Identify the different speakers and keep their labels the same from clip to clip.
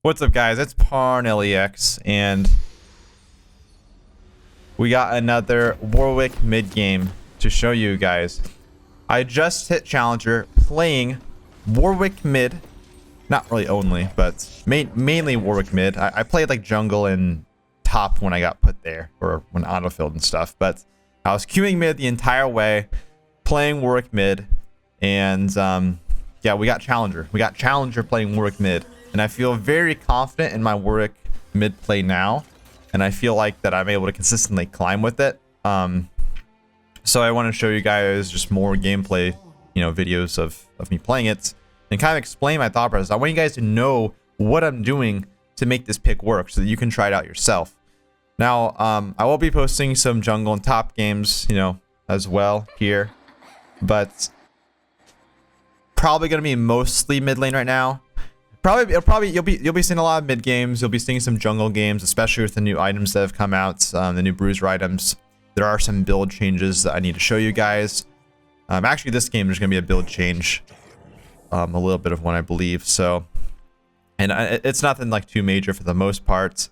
Speaker 1: What's up, guys? It's Parnellyx, and we got another Warwick mid game to show you guys. I just hit Challenger playing Warwick mid, not really only, but mainly Warwick mid. I played like jungle and top when I got put there, or when autofilled and stuff, but I was queuing mid the entire way, playing Warwick mid, and yeah, we got Challenger. We got Challenger playing Warwick mid. And I feel very confident in my Warwick mid play now, and I feel like that I'm able to consistently climb with it. So I want to show you guys just more gameplay, videos of me playing it, and kind of explain my thought process. I want you guys to know what I'm doing to make this pick work, so that you can try it out yourself. Now, I will be posting some jungle and top games, as well here, but probably gonna be mostly mid lane right now. You'll be seeing a lot of mid games. You'll be seeing some jungle games, especially with the new items that have come out, the new bruiser items. There are some build changes that I need to show you guys. Actually, this game there's gonna be a build change, a little bit of one, I believe. So, and it's nothing like too major for the most part.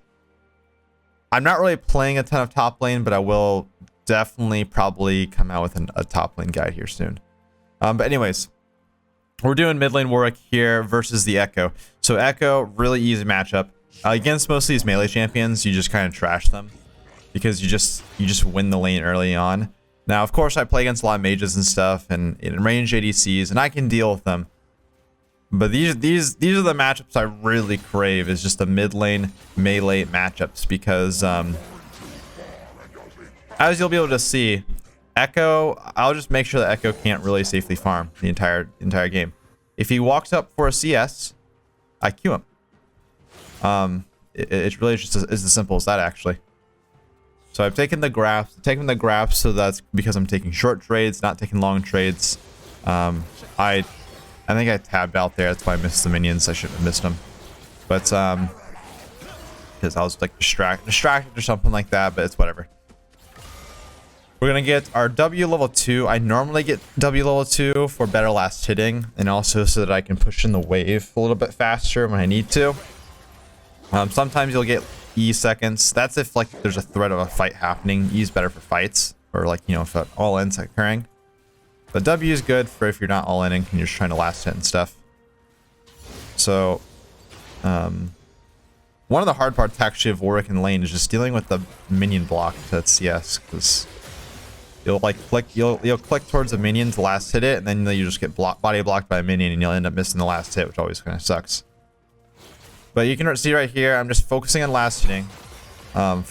Speaker 1: I'm not really playing a ton of top lane, but I will definitely probably come out with a top lane guide here soon. But anyways. We're doing mid lane Warwick here versus the Ekko. So Ekko, really easy matchup. Against most of these melee champions, you just kind of trash them because you just win the lane early on. Now, of course, I play against a lot of mages and stuff, and in range ADCs, and I can deal with them. But these are the matchups I really crave, is just the mid lane melee matchups, because as you'll be able to see, Ekko, I'll just make sure that Ekko can't really safely farm the entire game. If he walks up for a CS, I Q him. It really just is as simple as that, actually. So I've taken the graphs, so that's because I'm taking short trades, not taking long trades. I think I tabbed out there. That's why I missed the minions. I shouldn't have missed them, but because I was like distracted or something like that. But it's whatever. We're going to get our W level 2. I normally get W level 2 for better last hitting, and also so that I can push in the wave a little bit faster when I need to. Sometimes you'll get E seconds. That's if like there's a threat of a fight happening. E is better for fights, or like, if an all-in's occurring. But W is good for if you're not all-inning and you're just trying to last hit and stuff. So, one of the hard parts actually of Warwick in lane is just dealing with the minion block to CS, because you'll like click, you'll click towards the minion to last hit it, and then you just get body blocked by a minion, and you'll end up missing the last hit, which always kind of sucks. But you can see right here, I'm just focusing on last hitting, and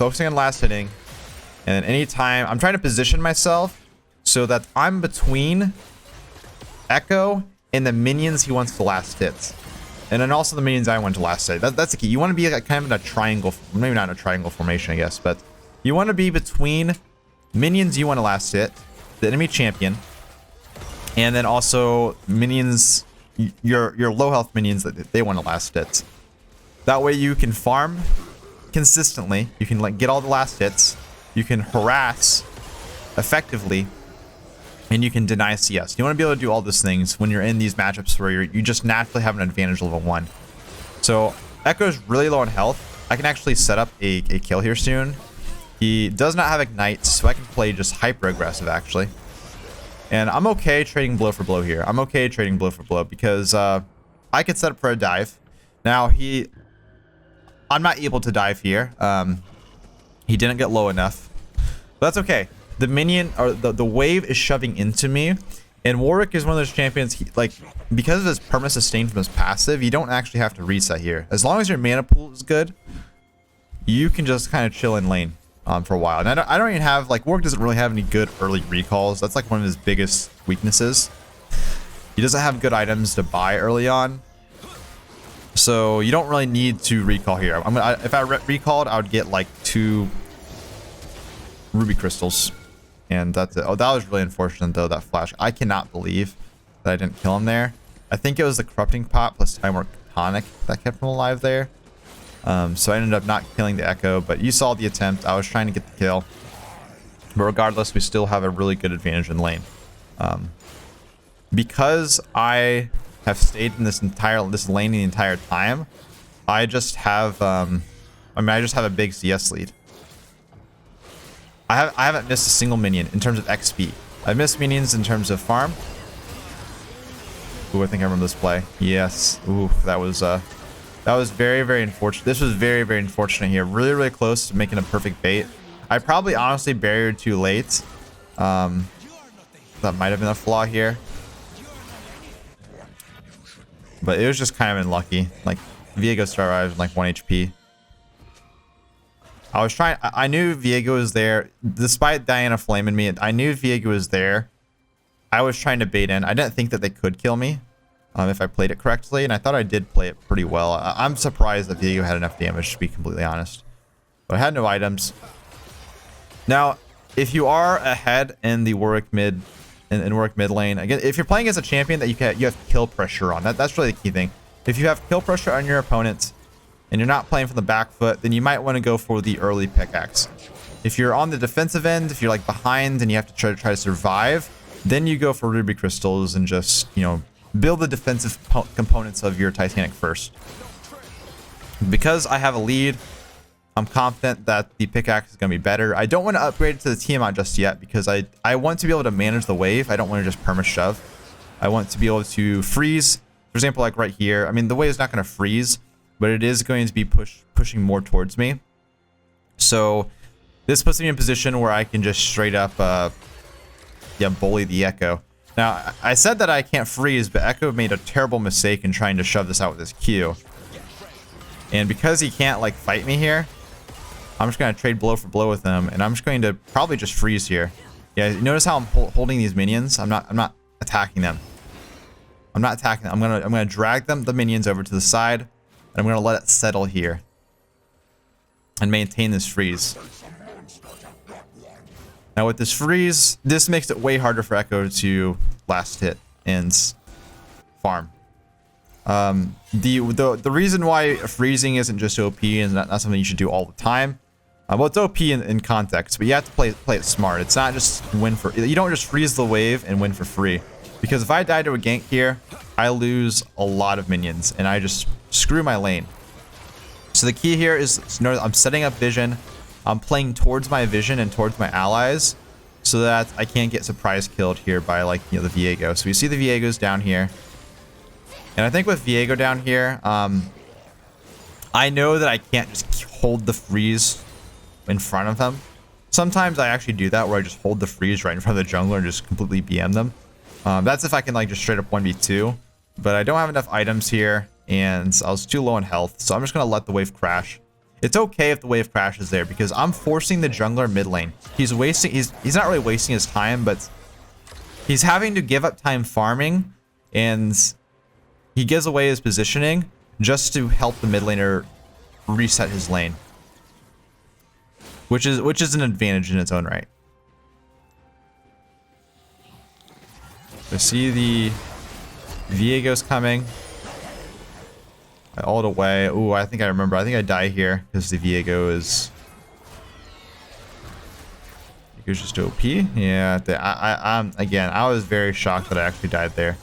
Speaker 1: then anytime I'm trying to position myself so that I'm between Ekko and the minions he wants to last hit, and then also the minions I want to last hit. That's the key. You want to be like kind of in a triangle, maybe not in a triangle formation, I guess, but you want to be between minions you want to last hit, the enemy champion, and then also minions, your low health minions that they want to last hit. That way you can farm consistently, you can like get all the last hits, you can harass effectively, and you can deny CS. You want to be able to do all these things when you're in these matchups where you just naturally have an advantage level 1. So Ekko's really low on health. I can actually set up a kill here soon. He does not have Ignite, so I can play just hyper aggressive, actually. And I'm okay trading blow for blow here. I'm okay trading blow for blow because I could set up for a dive. Now, I'm not able to dive here. He didn't get low enough. But that's okay. The minion, or the wave is shoving into me. And Warwick is one of those champions, because of his perma sustain from his passive, you don't actually have to reset here. As long as your mana pool is good, you can just kind of chill in lane. For a while. And I don't even have, like, Warwick doesn't really have any good early recalls. That's like one of his biggest weaknesses. He doesn't have good items to buy early on, so you don't really need to recall here. If I recalled, I would get like 2 ruby crystals, and that's it. Oh, that was really unfortunate though, that flash. I cannot believe that I didn't kill him there. I think it was the corrupting pot plus time work tonic that kept him alive there. So I ended up not killing the Ekko, but you saw the attempt. I was trying to get the kill. But regardless, we still have a really good advantage in lane. Because I have stayed in this lane the entire time, I just have, I mean, I just have a big CS lead. I haven't missed a single minion in terms of XP. I've missed minions in terms of farm. Ooh, I think I remember this play. Yes. Ooh, that was very, very unfortunate. This was very, very unfortunate here. Really, really close to making a perfect bait. I probably honestly barriered too late. That might have been a flaw here. But it was just kind of unlucky. Like, Viego survived like 1 HP. I knew Viego was there. Despite Diana flaming me, I knew Viego was there. I was trying to bait in. I didn't think that they could kill me if I played it correctly, and I thought I did play it pretty well. I'm surprised that Viego had enough damage, to be completely honest. But I had no items. Now, if you are ahead in the Warwick mid lane, again, if you're playing as a champion that you have kill pressure on, that's really the key thing. If you have kill pressure on your opponents and you're not playing from the back foot, then you might want to go for the early pickaxe. If you're on the defensive end, if you're like behind and you have to try to survive, then you go for ruby crystals and just, you know, build the defensive components of your Titanic first. Because I have a lead, I'm confident that the pickaxe is going to be better. I don't want to upgrade it to the Tiamat just yet because I want to be able to manage the wave. I don't want to just perma shove. I want to be able to freeze. For example, like right here. I mean, the wave is not going to freeze, but it is going to be pushing more towards me. So this puts me in a position where I can just straight up, bully the Ekko. Now, I said that I can't freeze, but Ekko made a terrible mistake in trying to shove this out with his Q. And because he can't like fight me here, I'm just going to trade blow for blow with him, and I'm just going to probably just freeze here. Yeah, notice how I'm holding these minions. I'm not attacking them. I'm not attacking them. I'm gonna drag the minions over to the side, and I'm gonna let it settle here and maintain this freeze. Now with this freeze, this makes it way harder for Ekko to last hit and farm. The reason why freezing isn't just OP and not something you should do all the time. Well, it's OP in context, but you have to play it smart. It's not just win for. You don't just freeze the wave and win for free. Because if I die to a gank here, I lose a lot of minions and I just screw my lane. So the key here is I'm setting up vision. I'm playing towards my vision and towards my allies so that I can't get surprise killed here by, like, you know, the Viego. So you see the Viegos down here. And I think with Viego down here, I know that I can't just hold the freeze in front of them. Sometimes I actually do that where I just hold the freeze right in front of the jungler and just completely BM them. That's if I can like just straight up 1v2. But I don't have enough items here and I was too low in health. So I'm just going to let the wave crash. It's okay if the wave crashes there because I'm forcing the jungler mid lane. He's not really wasting his time, but he's having to give up time farming and he gives away his positioning just to help the mid laner reset his lane. Which is an advantage in its own right. I see the Viego's coming. I ult away. Ooh, I think I remember. I think I die here because the Viego is just OP. Yeah, again, I was very shocked that I actually died there.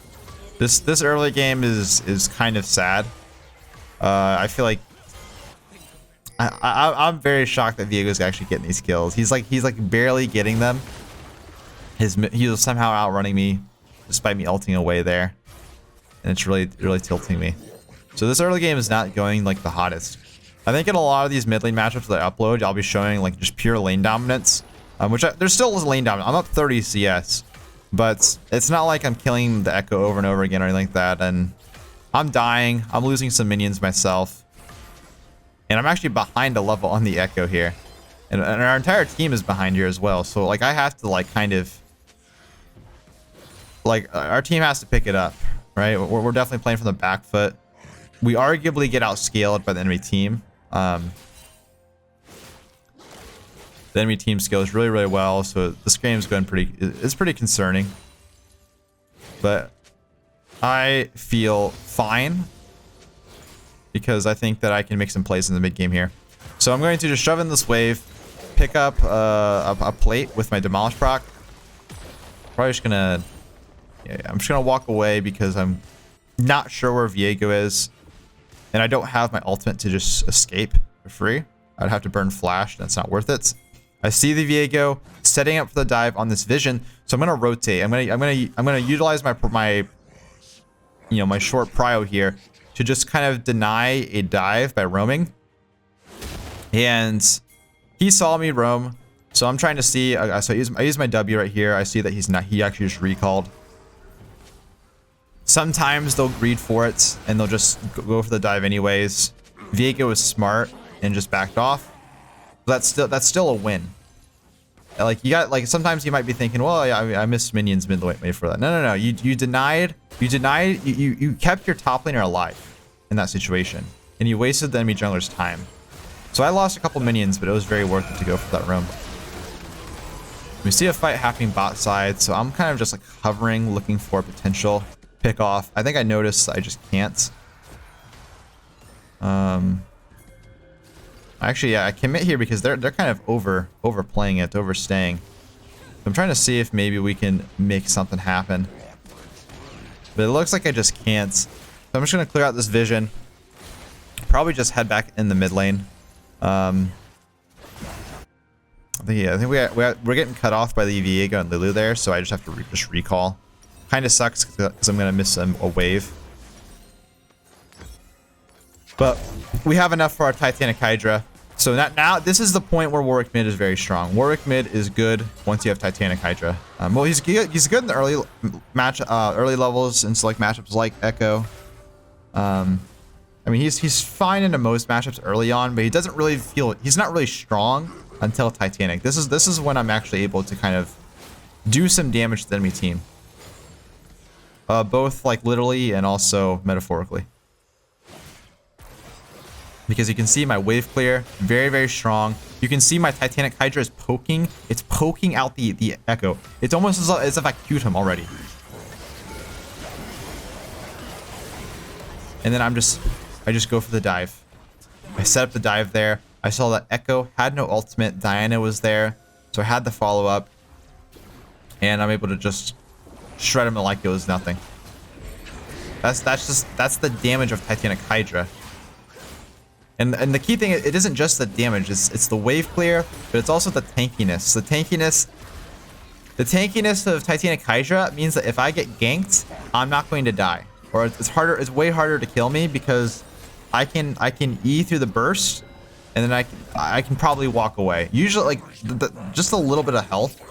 Speaker 1: This early game is kind of sad. I feel like I'm very shocked that Viego's actually getting these kills. He's like barely getting them. He was somehow outrunning me despite me ulting away there. And it's really tilting me. So this early game is not going like the hottest. I think in a lot of these mid lane matchups that I upload, I'll be showing like just pure lane dominance. There's still lane dominance. I'm up 30 CS. But it's not like I'm killing the Ekko over and over again or anything like that. And I'm dying. I'm losing some minions myself. And I'm actually behind a level on the Ekko here. And our entire team is behind here as well. So like I have to like kind of... Like our team has to pick it up, right? We're definitely playing from the back foot. We arguably get outscaled by the enemy team. The enemy team scales really, really well. So this game's going it's pretty concerning. But I feel fine because I think that I can make some plays in the mid game here. So I'm going to just shove in this wave, pick up a plate with my demolish proc. Probably just gonna, I'm just gonna walk away because I'm not sure where Viego is. And I don't have my ultimate to just escape for free. I'd have to burn flash, and it's not worth it. I see the Viego setting up for the dive on this vision, so I'm gonna rotate. I'm gonna utilize my my short prio here to just kind of deny a dive by roaming. And he saw me roam, so I'm trying to see. So I use my W right here. I see that he's not. He actually just recalled. Sometimes they'll greed for it and they'll just go for the dive anyways. Viego was smart and just backed off. That's still a win. Like you got sometimes you might be thinking, well, yeah, I missed minions midway for that. No. You kept your top laner alive in that situation, and you wasted the enemy jungler's time. So I lost a couple minions, but it was very worth it to go for that roam. We see a fight happening bot side, so I'm kind of just like hovering, looking for potential pick off. I think I noticed I just can't. Actually, yeah, I commit here because they're kind of overplaying it, overstaying. So I'm trying to see if maybe we can make something happen. But it looks like I just can't. So I'm just gonna clear out this vision. Probably just head back in the mid lane. I think we're getting cut off by the Viego and Lulu there, so I just have to just recall. Kind of sucks because I'm gonna miss a wave. But we have enough for our Titanic Hydra. So now this is the point where Warwick mid is very strong. Warwick mid is good once you have Titanic Hydra. Well, he's good in the early levels in select matchups like Ekko. I mean, he's fine into most matchups early on, but he doesn't really feel, he's not really strong until Titanic. This is when I'm actually able to kind of do some damage to the enemy team. Both like literally and also metaphorically. Because you can see my wave clear, very, very strong. You can see my Titanic Hydra is poking. It's poking out the Ekko. It's almost as if I queued him already. And then I just go for the dive. I set up the dive there. I saw that Ekko had no ultimate. Diana was there, so I had the follow up, and I'm able to just shred him like it was nothing. That's the damage of Titanic Hydra. And the key thing, it isn't just the damage. It's the wave clear, but it's also the tankiness. The tankiness of Titanic Hydra means that if I get ganked, I'm not going to die. Or it's way harder to kill me because I can E through the burst, and then I can probably walk away. Usually, like just a little bit of health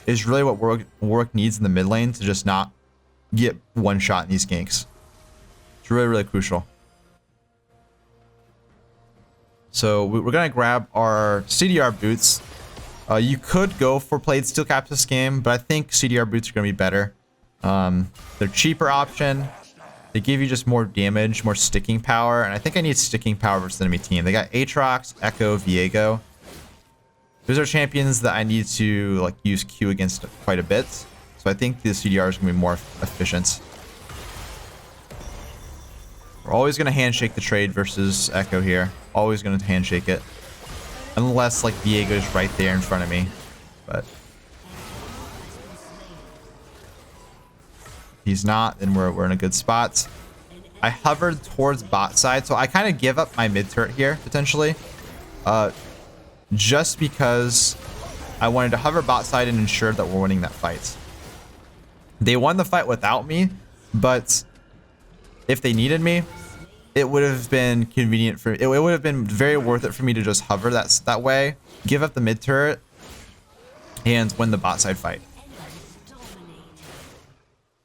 Speaker 1: is really what Warwick needs in the mid lane to just not get one shot in these ganks. It's really, really crucial. So we're gonna grab our CDR boots. You could go for Played Steel Caps this game, but I think CDR boots are gonna be better. They're cheaper option. They give you just more damage, more sticking power, and I think I need sticking power versus the enemy team. They got Aatrox, Ekko, Viego. Those are champions that I need to like use Q against quite a bit. So I think the CDR is gonna be more efficient. We're always gonna handshake the trade versus Ekko here. Always gonna handshake it. Unless like Viego's right there in front of me. But if he's not, then we're in a good spot. I hovered towards bot side, so I kind of give up my mid turret here, potentially. Just because I wanted to hover bot side and ensure that we're winning that fight. They won the fight without me, but if they needed me, it would have been convenient for it would have been very worth it for me to just hover that way, give up the mid turret, and win the bot side fight.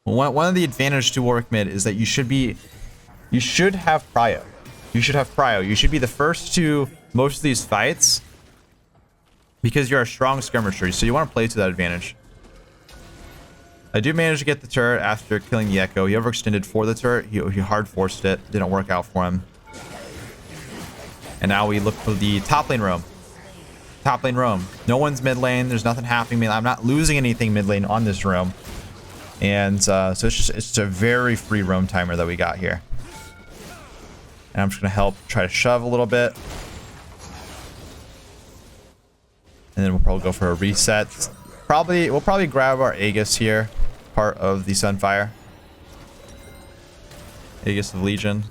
Speaker 1: One of the advantages to Warwick mid is that you should have prio. You should be the first to most of these fights because you're a strong skirmisher, so you want to play to that advantage. I do manage to get the turret after killing the Ekko. He overextended for the turret. He hard forced it. Didn't work out for him. And now we look for the top lane roam. Top lane roam. No one's mid lane. There's nothing happening. I'm not losing anything mid lane on this roam. And so it's just a very free roam timer that we got here. And I'm just gonna help try to shove a little bit. And then we'll probably go for a reset. We'll probably grab our Aegis here, part of the Sunfire. Aegis of Legion.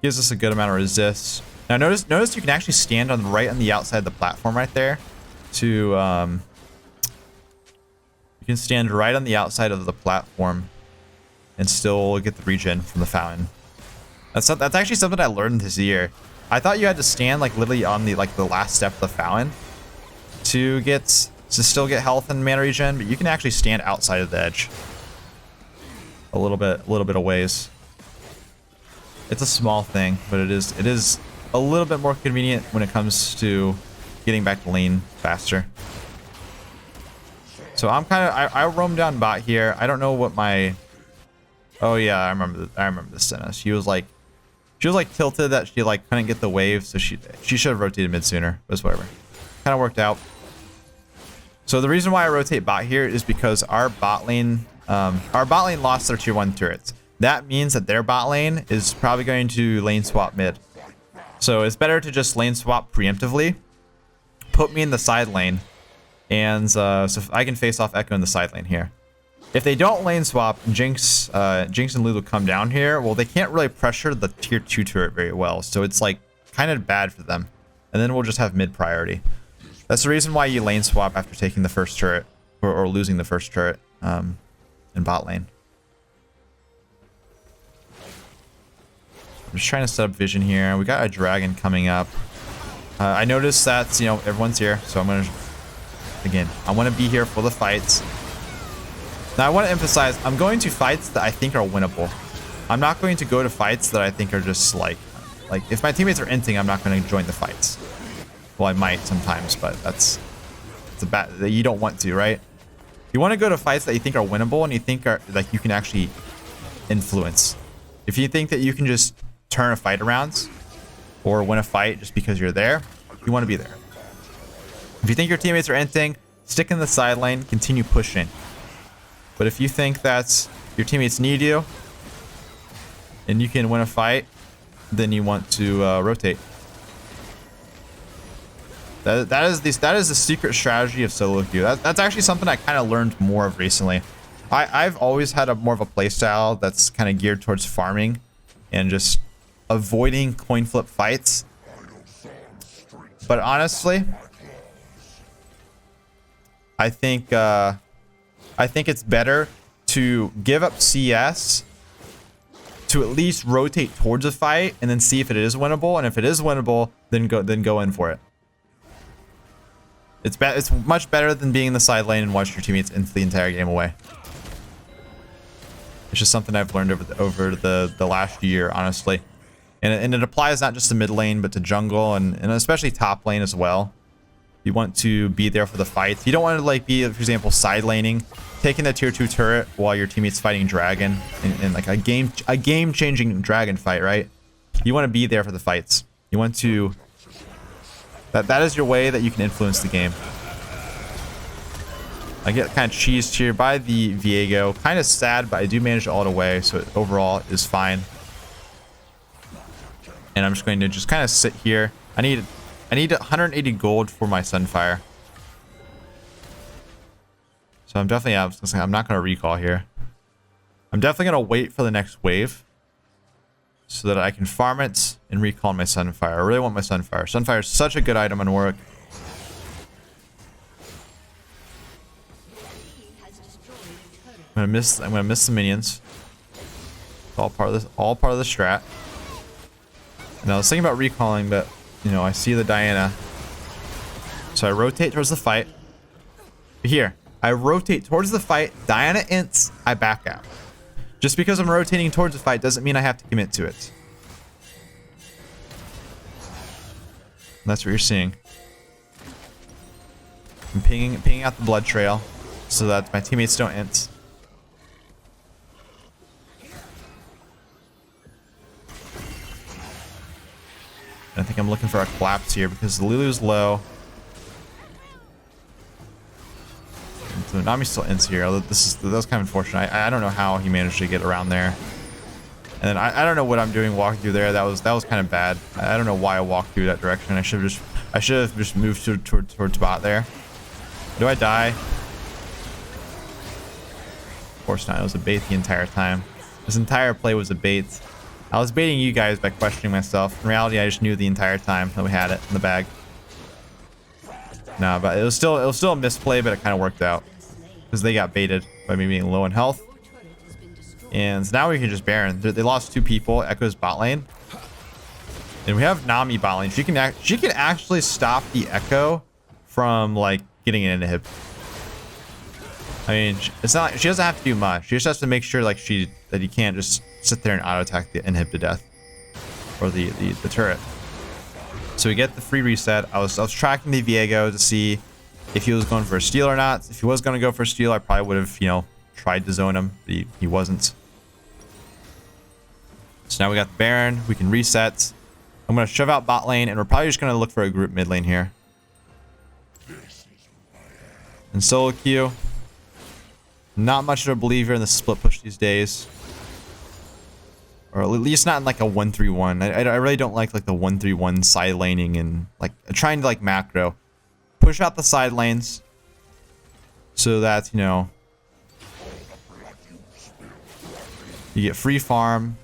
Speaker 1: Gives us a good amount of resist. Now notice you can actually stand on the outside of the platform right there. To you can stand right on the outside of the platform and still get the regen from the fountain. That's actually something I learned this year. I thought you had to stand like literally on the last step of the fountain to still get health and mana regen, but you can actually stand outside of the edge a little bit of ways. It's a small thing, but it is a little bit more convenient when it comes to getting back to lane faster. So I roam down bot here. I don't know what my, oh yeah, I remember this Senna. She was like tilted that she like couldn't get the wave, so she should have rotated mid sooner, but it's whatever. Kind of worked out. So the reason why I rotate bot here is because our bot lane lost their tier 1 turrets. That means that their bot lane is probably going to lane swap mid. So it's better to just lane swap preemptively, put me in the side lane, and so I can face off Ekko in the side lane here. If they don't lane swap, Jinx and Lulu come down here, well, they can't really pressure the tier 2 turret very well, so it's like kind of bad for them. And then we'll just have mid priority. That's the reason why you lane swap after taking the first turret, or losing the first turret in bot lane. I'm just trying to set up vision here. We got a dragon coming up. I noticed that, you know, everyone's here, so I'm gonna, again, I want to be here for the fights. Now I want to emphasize, I'm going to fights that I think are winnable. I'm not going to go to fights that I think are just like if my teammates are inting, I'm not going to join the fights. Well, I might sometimes, but it's a bad, that you don't want to, right? You want to go to fights that you think are winnable and you think are like you can actually influence. If you think that you can just turn a fight around or win a fight just because you're there, you want to be there. If you think your teammates are inting, stick in the side lane, continue pushing. But if you think that your teammates need you and you can win a fight, then you want to rotate. That is the secret strategy of solo queue. That's actually something I kind of learned more of recently. I've always had more of a playstyle that's kind of geared towards farming and just avoiding coin flip fights. But honestly, I think it's better to give up CS to at least rotate towards a fight and then see if it is winnable. And if it is winnable, then go in for it. It's much better than being in the side lane and watch your teammates into the entire game away. It's just something I've learned over the last year, honestly. And it applies not just to mid lane, but to jungle and especially top lane as well. You want to be there for the fights. You don't want to like be, for example, side laning, taking the tier 2 turret while your teammate's fighting dragon in like a game-changing dragon fight, right? You want to be there for the fights. You want to... That is your way that you can influence the game. I get kind of cheesed here by the Viego. Kind of sad, but I do manage to ult away, so it overall is fine. And I'm just going to just kind of sit here. I need 180 gold for my Sunfire. So I'm definitely, I'm not going to recall here. I'm definitely going to wait for the next wave so that I can farm it and recall my Sunfire. I really want my Sunfire. Sunfire is such a good item on Warwick. I'm gonna miss the minions. It's all part of this, all part of the strat. And I was thinking about recalling, but you know, I see the Diana. So I rotate towards the fight. Here, I rotate towards the fight. Diana ints, I back out. Just because I'm rotating towards the fight doesn't mean I have to commit to it. And that's what you're seeing. I'm pinging out the blood trail so that my teammates don't int. I think I'm looking for a collapse here because the Lulu's low. So Nami still ends here. That's kind of unfortunate. I don't know how he managed to get around there. And then I don't know what I'm doing walking through there. That was kind of bad. I don't know why I walked through that direction. I should have just moved towards bot there. Do I die? Of course not. It was a bait the entire time. This entire play was a bait. I was baiting you guys by questioning myself. In reality, I just knew the entire time that we had it in the bag. No, but it was still a misplay, but it kind of worked out because they got baited by me being low in health. And now we can just Baron. They lost 2 people. Ekko's bot lane, and we have Nami bot lane. She can actually stop the Ekko from like getting an inhib. I mean, it's not. She doesn't have to do much. She just has to make sure like that he can't just sit there and auto attack the inhib to death, or the turret. So we get the free reset. I was tracking the Viego to see if he was going for a steal or not. If he was going to go for a steal, I probably would have, you know, tried to zone him. He wasn't. So now we got the Baron. We can reset. I'm going to shove out bot lane, and we're probably just going to look for a group mid lane here. And solo queue. Not much of a believer in the split push these days. Or at least not in like a 1-3-1. I really don't like the 1-3-1 side laning and like trying to like macro. Push out the side lanes so that, you know, you get free farm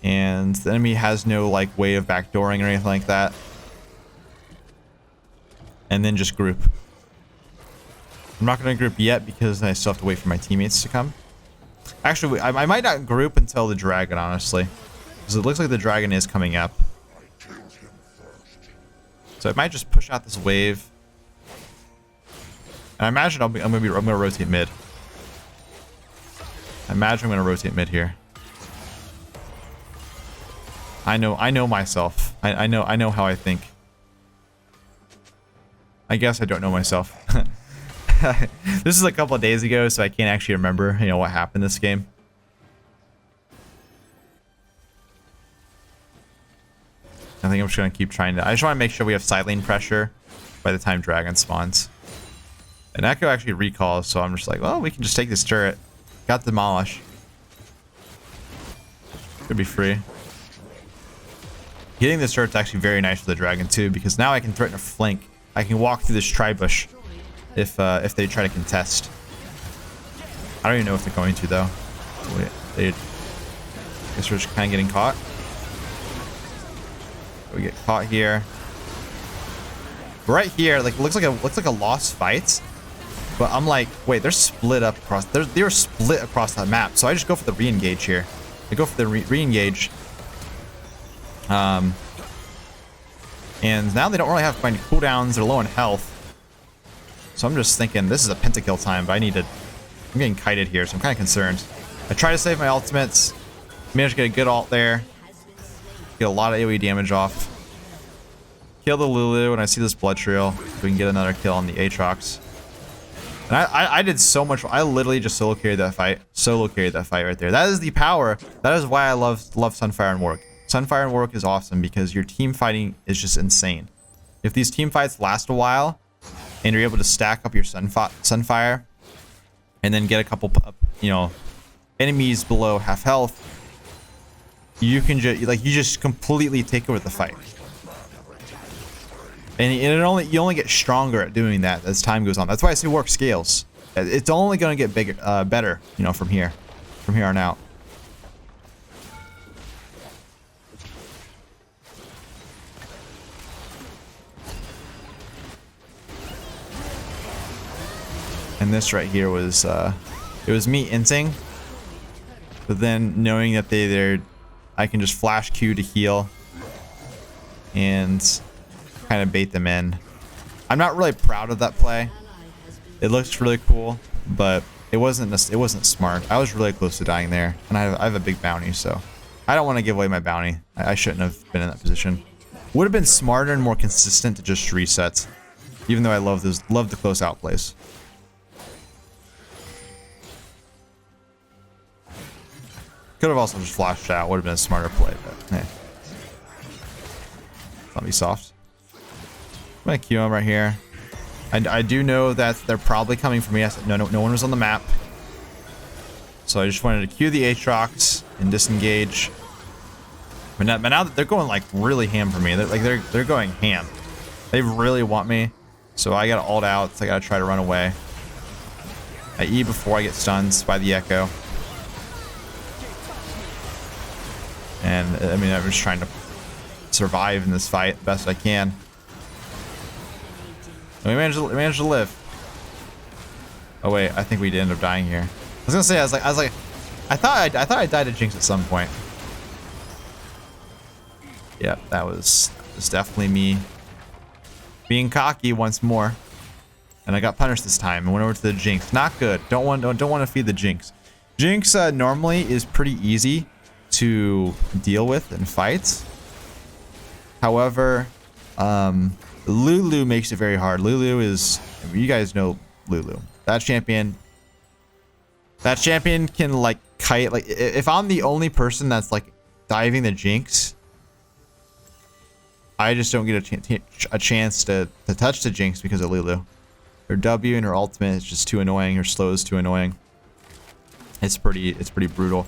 Speaker 1: and the enemy has no like way of backdooring or anything like that. And then just group. I'm not going to group yet because I still have to wait for my teammates to come. Actually, I might not group until the dragon, honestly. Because it looks like the dragon is coming up. So I might just push out this wave. And I imagine I'm gonna rotate mid. I imagine I'm gonna rotate mid here. I know myself. I know how I think. I guess I don't know myself. This is a couple of days ago, so I can't actually remember, you know, what happened this game. I think I'm just gonna keep trying to. I just want to make sure we have side lane pressure by the time dragon spawns. And Ekko actually recalls, so I'm just like, well, we can just take this turret. Got demolish. Could be free. Getting this turret's actually very nice for the dragon too, because now I can threaten a flank. I can walk through this tri-bush if they try to contest. I don't even know if they're going to though. I guess we're just kind of getting caught. We get caught here. Right here, like looks like a lost fight. But I'm like, wait, they're split up across. They were split across that map. So I just go for the re-engage here. I go for the re-engage. And now they don't really have many cooldowns. They're low in health. So I'm just thinking this is a pentakill time, but I'm getting kited here, so I'm kind of concerned. I try to save my ultimates. Managed to get a good ult there. Get a lot of AoE damage off. Kill the Lulu, and I see this blood trail. We can get another kill on the Aatrox. And I did so much. I literally just solo carried that fight. Solo carried that fight right there. That is the power. That is why I love Sunfire and Warwick. Sunfire and Warwick is awesome because your team fighting is just insane. If these team fights last a while, and you're able to stack up your Sunfire, and then get a couple, you know, enemies below half health, you can just completely take over the fight. And you only get stronger at doing that as time goes on. That's why I say Warwick scales. It's only going to get bigger, better, you know, from here on out. And this right here was, it was me inting, but then knowing that I can just flash Q to heal and kind of bait them in. I'm not really proud of that play. It looks really cool, but it wasn't smart. I was really close to dying there, and I have a big bounty, so I don't want to give away my bounty. I shouldn't have been in that position. Would have been smarter and more consistent to just reset, even though I love the close out plays. Could have also just flashed out. Would have been a smarter play, but hey. Let me soft. I'm gonna Q him right here. I do know that they're probably coming for me. No one was on the map. So I just wanted to Q the Aatrox and disengage. But now that they're going like really ham for me. They're going ham. They really want me. So I gotta ult out. So I gotta try to run away. I E before I get stunned by the Ekko. And I mean, I'm just trying to survive in this fight the best I can. And we managed to live. Oh wait, I think we did end up dying here. I was gonna say, I thought I died to Jinx at some point. Yep, that was definitely me being cocky once more. And I got punished this time and went over to the Jinx. Not good. Don't want to feed the Jinx. Jinx normally is pretty easy to deal with in fights. However, Lulu makes it very hard. Lulu is, I mean, you guys know Lulu. That champion can like kite. Like if I'm the only person that's like diving the Jinx, I just don't get a chance to touch the Jinx because of Lulu. Her W and her ultimate is just too annoying. Her slow is too annoying. It's pretty brutal.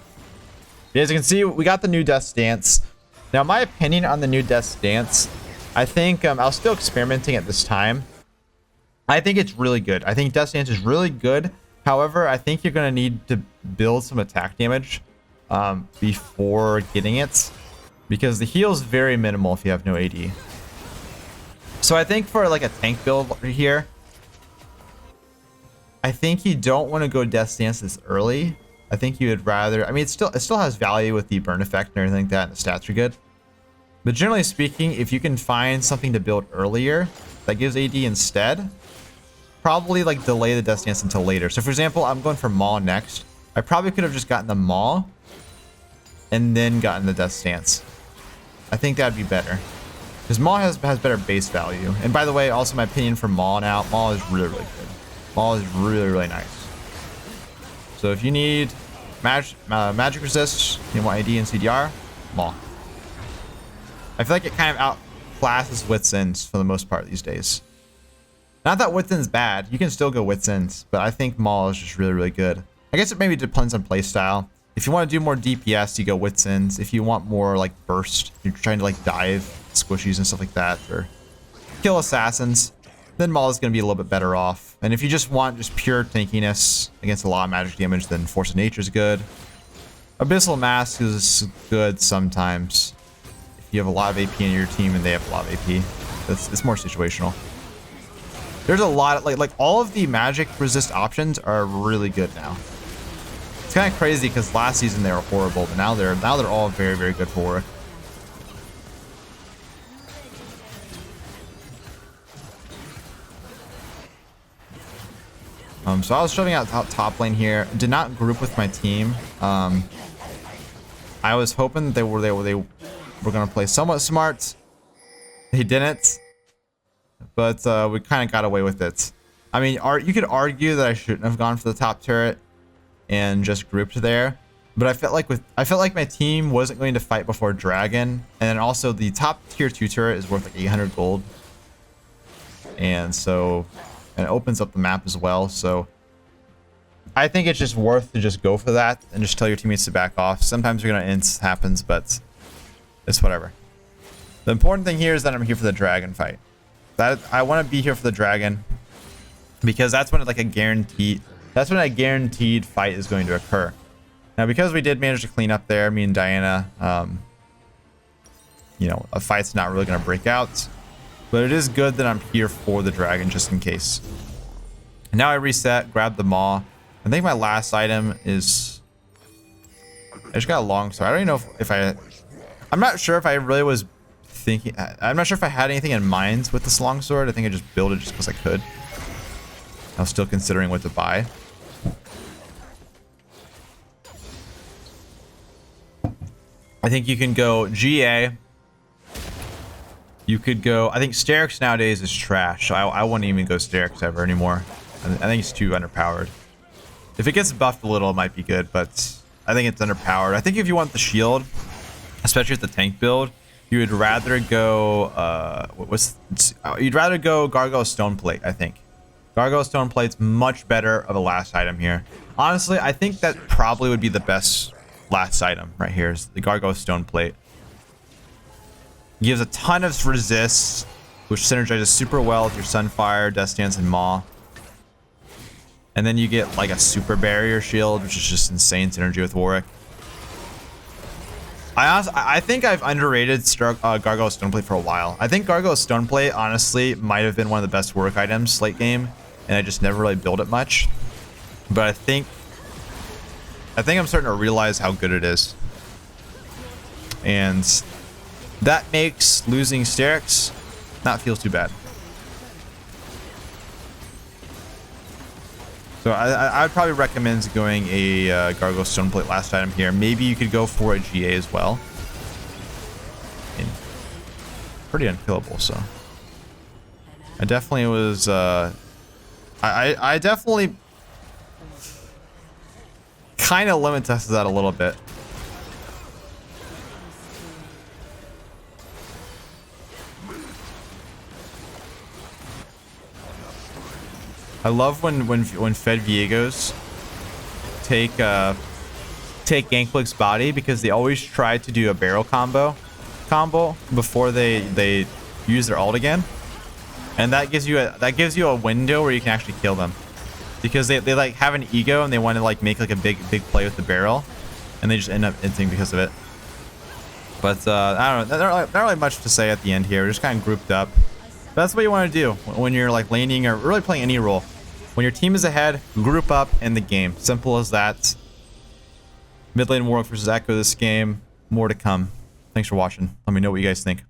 Speaker 1: As you can see, we got the new Death Stance. Now, my opinion on the new Death Stance, I think I was still experimenting at this time. I think it's really good. I think Death Stance is really good. However, I think you're going to need to build some attack damage before getting it, because the heal is very minimal if you have no AD. So I think for like a tank build here, I think you don't want to go Death Stance this early. I think you would rather, I mean, it still has value with the burn effect and everything like that, and the stats are good. But generally speaking, if you can find something to build earlier that gives AD instead, probably like delay the Death Stance until later. So for example, I'm going for Maul next. I probably could have just gotten the Maul and then gotten the Death Stance. I think that'd be better, because Maul has better base value. And by the way, also my opinion for Maul now, Maul is really good. Maul is really nice. So if you need magic resist, you want AD and CDR, Maul. I feel like it kind of outclasses Wits Ends for the most part these days. Not that Wits End's bad, you can still go Wits Ends, but I think Maul is just really good. I guess it maybe depends on playstyle. If you want to do more DPS, you go Wits Ends. If you want more like burst, you're trying to like dive squishies and stuff like that, or kill assassins, then Maul is going to be a little bit better off. And if you just want just pure tankiness against a lot of magic damage, then Force of Nature is good. Abyssal Mask is good sometimes if you have a lot of AP in your team and they have a lot of AP. It's more situational. There's a lot of like all of the magic resist options are really good now. It's kind of crazy because last season they were horrible, but now they're all very good for Warwick. So I was shoving out top lane here. Did not group with my team. I was hoping they were gonna play somewhat smart. They didn't, but we kind of got away with it. I mean, you could argue that I shouldn't have gone for the top turret and just grouped there, but I felt like my team wasn't going to fight before Dragon, and then also the top tier 2 turret is worth like 800 gold, and it opens up the map as well. So I think it's just worth to just go for that and just tell your teammates to back off. Sometimes you're gonna int happens, but it's whatever. The important thing here is that I'm here for the dragon fight. That I want to be here for the dragon because that's when a guaranteed fight is going to occur. Now, because we did manage to clean up there, me and Diana, you know, a fight's not really gonna break out. But it is good that I'm here for the dragon just in case. And now I reset, grab the maw. I think my last item is... I just got a long sword. I don't even know if I'm not sure if I really was thinking... I'm not sure if I had anything in mind with this long sword. I think I just built it just because I could. I was still considering what to buy. I think you can go GA. You could go... I think Sterix nowadays is trash. I wouldn't even go Sterix ever anymore. I think it's too underpowered. If it gets buffed a little, it might be good, but I think it's underpowered. I think if you want the shield, especially with the tank build, you would rather go... you'd rather go Gargoyle Stoneplate, I think. Gargoyle Stoneplate's much better of a last item here. Honestly, I think that probably would be the best last item right here, is the Gargoyle Stoneplate. Gives a ton of resists, which synergizes super well with your Sunfire, Death Stance, and Maw. And then you get like a super barrier shield, which is just insane synergy with Warwick. I think I've underrated Gargoyle Stoneplate for a while. I think Gargoyle Stoneplate honestly might have been one of the best work items late game, and I just never really built it much. But I think I'm starting to realize how good it is, and that makes losing Sterix not feel too bad. So I'd probably recommend going a Gargoyle Stoneplate last item here. Maybe you could go for a GA as well. And pretty unkillable, so. I definitely was, I definitely kind of limit tested that a little bit. I love when Fed Viegos take Gangplig's body, because they always try to do a barrel combo before they use their ult again, and that gives you a window where you can actually kill them, because they like have an ego and they want to like make like a big play with the barrel, and they just end up inting because of it. But I don't know, not really much to say at the end here. We're just kind of grouped up. But that's what you want to do when you're like laning or really playing any role. When your team is ahead, group up in the game. Simple as that. Mid lane Warwick versus Ekko this game. More to come. Thanks for watching. Let me know what you guys think.